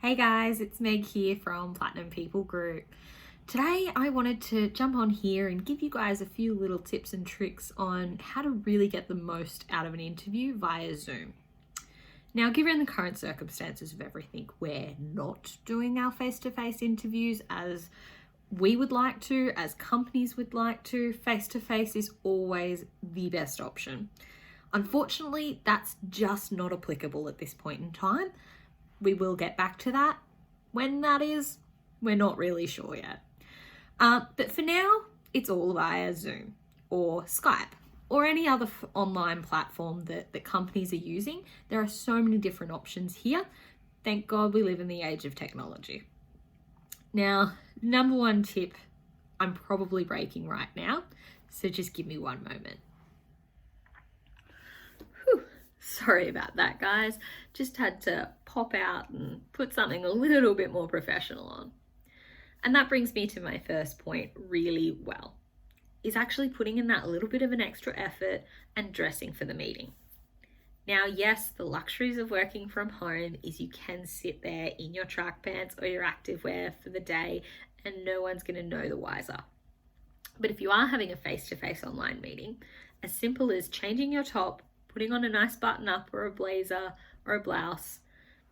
Hey guys, it's Meg here from Platinum People Group. Today I wanted to jump on here and give you guys a few little tips and tricks on how to really get the most out of an interview via Zoom. Now, given the current circumstances of everything, we're not doing our face-to-face interviews as we would like to, as companies would like to. Face-to-face is always the best option. Unfortunately, that's just not applicable at this point in time. We will get back to that. When that is, we're not really sure yet. But for now, it's all via Zoom or Skype or any other online platform that companies are using. There are so many different options here. Thank God we live in the age of technology. Now, number one tip I'm probably breaking right now, so just give me one moment. Sorry about that, guys. Just had to pop out and put something a little bit more professional on. And that brings me to my first point really well, is actually putting in that little bit of an extra effort and dressing for the meeting. Now, yes, the luxuries of working from home is you can sit there in your track pants or your activewear for the day and no one's going to know the wiser. But if you are having a face-to-face online meeting, as simple as changing your top, putting on a nice button up or a blazer or a blouse,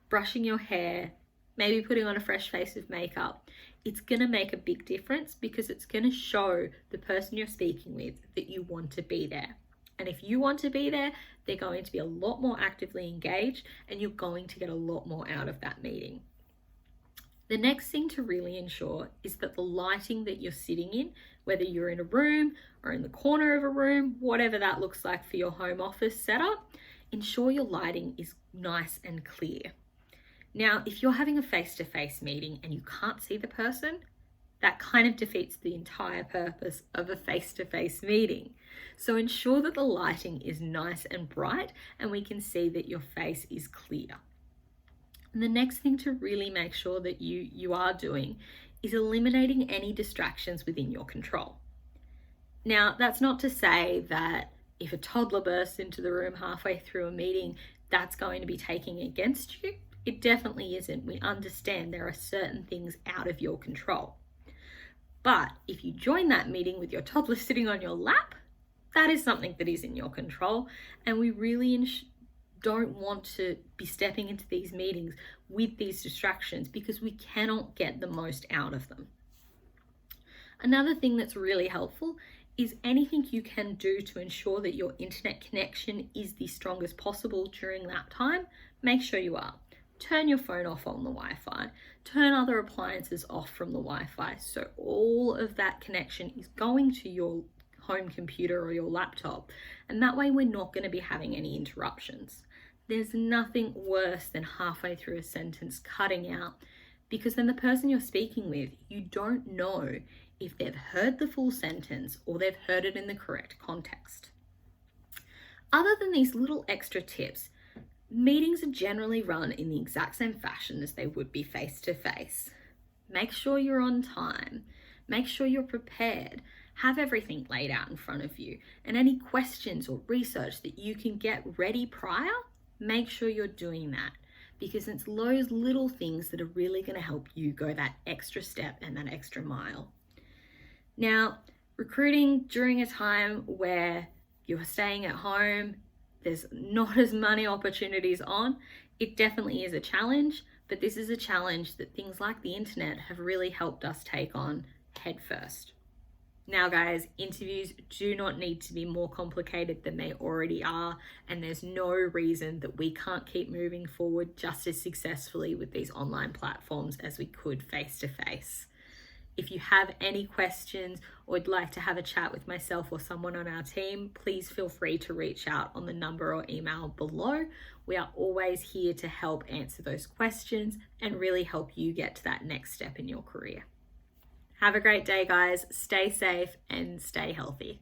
brushing your hair, maybe putting on a fresh face of makeup, it's going to make a big difference because it's going to show the person you're speaking with that you want to be there. And if you want to be there, they're going to be a lot more actively engaged and you're going to get a lot more out of that meeting. The next thing to really ensure is that the lighting that you're sitting in, whether you're in a room or in the corner of a room, whatever that looks like for your home office setup, ensure your lighting is nice and clear. Now, if you're having a face-to-face meeting and you can't see the person, that kind of defeats the entire purpose of a face-to-face meeting. So ensure that the lighting is nice and bright and we can see that your face is clear. And the next thing to really make sure that you are doing is eliminating any distractions within your control. Now, that's not to say that if a toddler bursts into the room halfway through a meeting, that's going to be taking against you. It definitely isn't. We understand there are certain things out of your control. But if you join that meeting with your toddler sitting on your lap, that is something that is in your control. And we really don't want to be stepping into these meetings with these distractions because we cannot get the most out of them. Another thing that's really helpful is anything you can do to ensure that your internet connection is the strongest possible during that time, make sure you are. Turn your phone off on the Wi-Fi, turn other appliances off from the Wi-Fi so all of that connection is going to your home computer or your laptop, and that way we're not going to be having any interruptions. There's nothing worse than halfway through a sentence cutting out because then the person you're speaking with, you don't know if they've heard the full sentence or they've heard it in the correct context. Other than these little extra tips, meetings are generally run in the exact same fashion as they would be face-to-face. Make sure you're on time. Make sure you're prepared. Have everything laid out in front of you. And any questions or research that you can get ready prior, make sure you're doing that because it's those little things that are really going to help you go that extra step and that extra mile. Now, recruiting during a time where you're staying at home, there's not as many opportunities on, it definitely is a challenge, but this is a challenge that things like the internet have really helped us take on head first. Now, guys, interviews do not need to be more complicated than they already are, and there's no reason that we can't keep moving forward just as successfully with these online platforms as we could face-to-face. If you have any questions or would like to have a chat with myself or someone on our team, please feel free to reach out on the number or email below. We are always here to help answer those questions and really help you get to that next step in your career. Have a great day, guys. Stay safe and stay healthy.